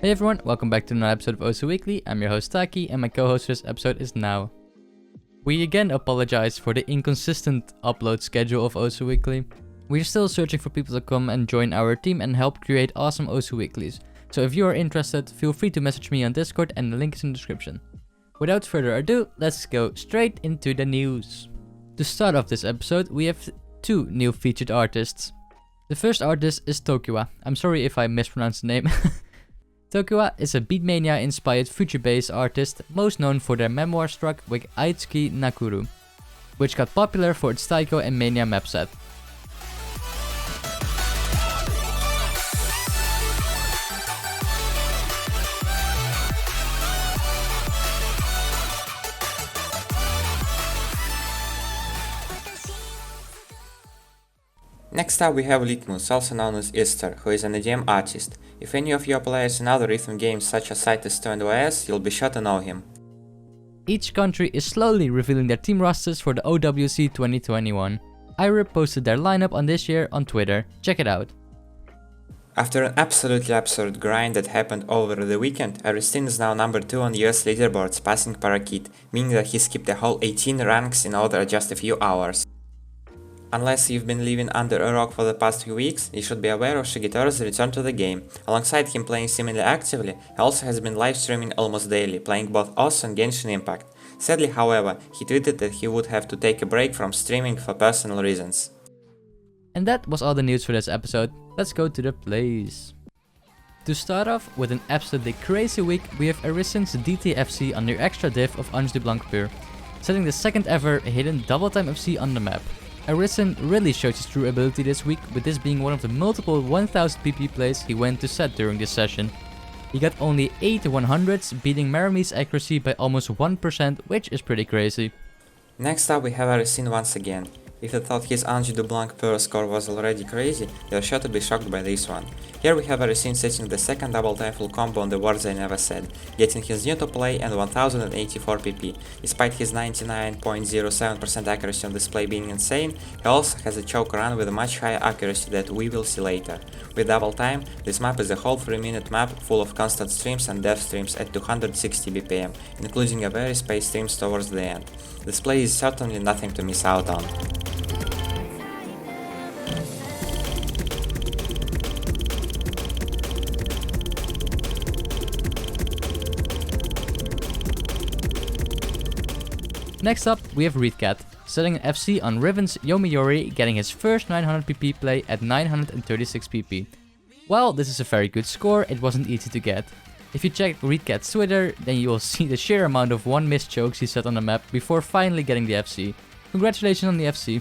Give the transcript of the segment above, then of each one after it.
Hey everyone, welcome back to another episode of Osu Weekly. I'm your host Taki, and my co-host for this episode is Now. We again apologize for the inconsistent upload schedule of Osu Weekly. We're still searching for people to come and join our team and help create awesome Osu Weeklies. So if you are interested, feel free to message me on Discord and the link is in the description. Without further ado, let's go straight into the news. To start off this episode, we have two new featured artists. The first artist is Tokiwa. I'm sorry if I mispronounced the name. Tokiwa is a Beatmania-inspired future-based artist, most known for their memoir struck with Aitsuki Nakuru, which got popular for its Taiko and Mania map set. Next up we have Litmus, also known as Easter, who is an EDM artist. If any of you players in other rhythm games such as Citus 2 and OS, you'll be sure to know him. Each country is slowly revealing their team rosters for the OWC 2021. IRIP posted their lineup on this year on Twitter, check it out. After an absolutely absurd grind that happened over the weekend, Aricin is now number 2 on US leaderboards, passing Parakeet, meaning that he skipped a whole 18 ranks in order just a few hours. Unless you've been living under a rock for the past few weeks, you should be aware of Shigetora's return to the game. Alongside him playing seemingly actively, he also has been live streaming almost daily, playing both OS and Genshin Impact. Sadly, however, he tweeted that he would have to take a break from streaming for personal reasons. And that was all the news for this episode. Let's go to the plays. To start off with an absolutely crazy week, we have Aricin's DTFC on their extra div of Ange du Blanc Pur, setting the second ever hidden double time FC on the map. Aricin really showed his true ability this week, with this being one of the multiple 1000 PP plays he went to set during this session. He got only 8 100s, beating Marami's accuracy by almost 1%, which is pretty crazy. Next up we have Aricin once again. If you thought his Ange du Blanc Pur score was already crazy, you're sure to be shocked by this one. Here we have Aricin setting the second double time full combo on the words I never said, getting his new top play and 1084 PP. Despite his 99.07% accuracy on display being insane, he also has a choke run with a much higher accuracy that we will see later. With double time, this map is a whole 3-minute map full of constant streams and death streams at 260 BPM, including a very spaced streams towards the end. This play is certainly nothing to miss out on. Next up, we have ReadCat, setting an FC on Riven's Yomiuri, getting his first 900 PP play at 936 PP. While this is a very good score, it wasn't easy to get. If you check ReadCat's Twitter, then you will see the sheer amount of one missed chokes he set on the map before finally getting the FC. Congratulations on the FC.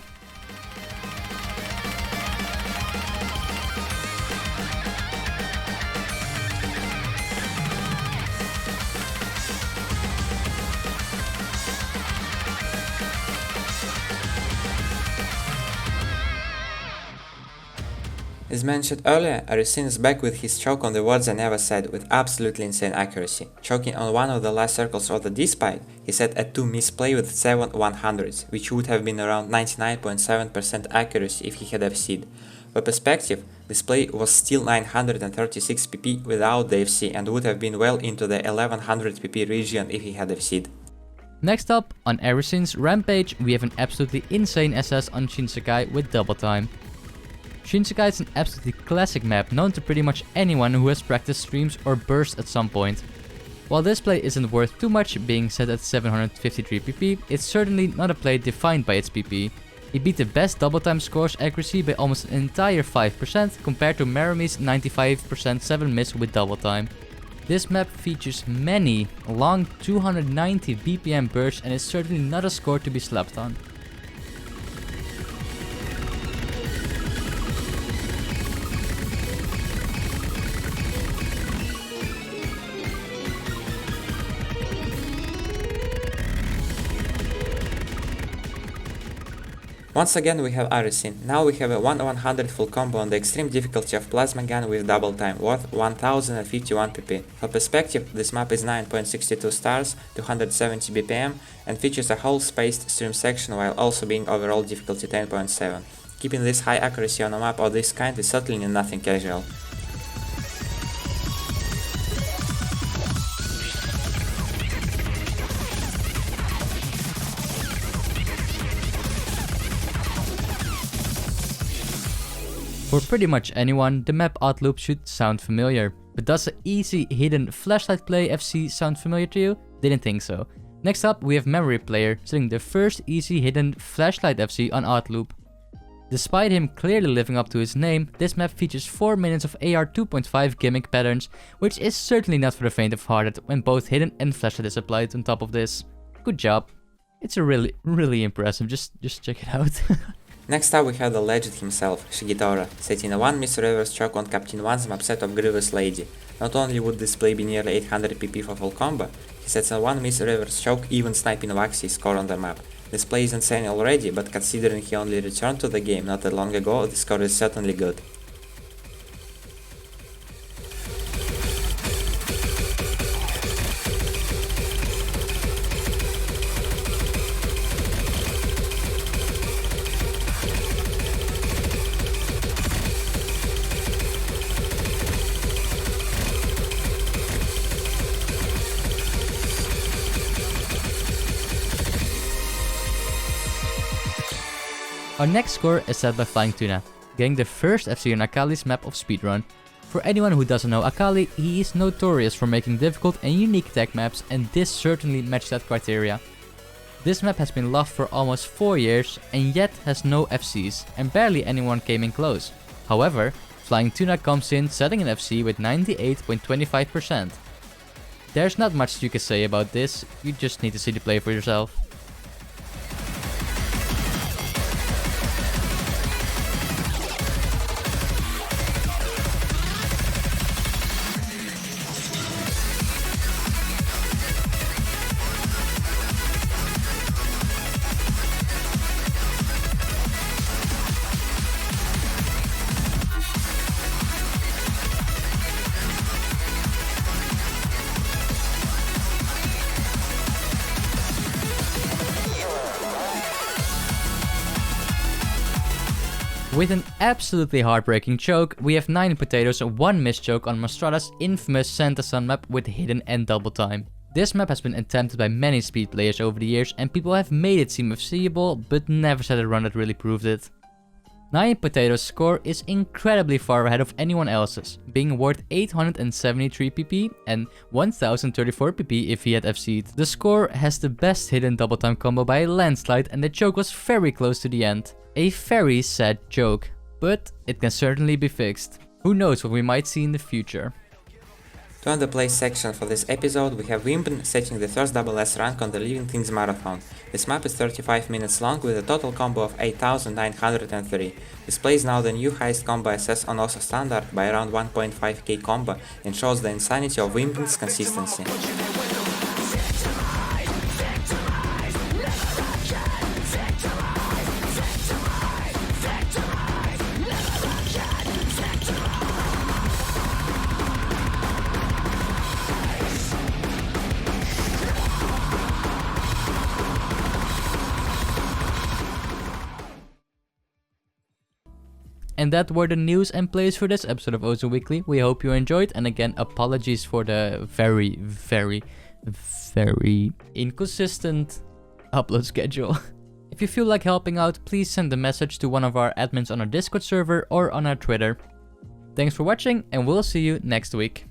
As mentioned earlier, Aricin is back with his choke on the words I never said with absolutely insane accuracy. Choking on one of the last circles of the D-Spike, he set a 2 misplay with 7 100s, which would have been around 99.7% accuracy if he had FC'd. For perspective, this play was still 936 PP without the FC and would have been well into the 1100 PP region if he had FC'd. Next up, on Aricin's Rampage, we have an absolutely insane SS on Shinsekai with double time. Shinsekai is an absolutely classic map known to pretty much anyone who has practiced streams or burst at some point. While this play isn't worth too much, being set at 753 PP, it's certainly not a play defined by its PP. He beat the best double time scores accuracy by almost an entire 5% compared to Marami's 95% 7 miss with double time. This map features many long 290 BPM bursts and is certainly not a score to be slapped on. Once again we have Aricin. Now we have a 1-100 full combo on the extreme difficulty of Plasma Gun with double time, worth 1051 PP. For perspective, this map is 9.62 stars, 270 BPM, and features a whole spaced stream section while also being overall difficulty 10.7. Keeping this high accuracy on a map of this kind is certainly nothing casual. For pretty much anyone, the map Outloop should sound familiar. But does the easy hidden flashlight play FC sound familiar to you? Didn't think so. Next up, we have Memory Player, setting the first easy hidden flashlight FC on Outloop. Despite him clearly living up to his name, this map features 4 minutes of AR 2.5 gimmick patterns, which is certainly not for the faint of heart when both hidden and flashlight is applied on top of this. Good job. It's a really impressive, just check it out. Next up we have the legend himself, Shigetora, setting a 1 miss reverse choke on Captain 1's map set of Grievous Lady. Not only would this play be nearly 800 PP for full combo, he sets a 1 miss reverse choke even sniping Waxy's score on the map. This play is insane already, but considering he only returned to the game not that long ago, the score is certainly good. Our next score is set by Flying Tuna, getting the first FC on Akali's map of Speedrun. For anyone who doesn't know Akali, he is notorious for making difficult and unique tech maps, and this certainly matched that criteria. This map has been loved for almost 4 years and yet has no FCs, and barely anyone came in close. However, Flying Tuna comes in setting an FC with 98.25%. There's not much you can say about this, you just need to see the play for yourself. With an absolutely heartbreaking choke, we have 9 potatoes and 1 missed choke on Mastrada's infamous Santa Sun map with hidden and double time. This map has been attempted by many speed players over the years and people have made it seem FCable, but never said a run that really proved it. 9 potatoes score is incredibly far ahead of anyone else's, being worth 873 PP and 1034 PP if he had FC'd. The score has the best hidden double time combo by a landslide and the choke was very close to the end. A very sad joke, but it can certainly be fixed. Who knows what we might see in the future. To end the play section for this episode, we have Wimbledon setting the first double S rank on the Living Things Marathon. This map is 35 minutes long with a total combo of 8903. This play is now the new highest combo SS on OSA standard by around 1.5k combo and shows the insanity of Wimbledon's consistency. And that were the news and plays for this episode of Ozu Weekly. We hope you enjoyed, and again, apologies for the very inconsistent upload schedule. If you feel like helping out, please send a message to one of our admins on our Discord server or on our Twitter. Thanks for watching, and we'll see you next week.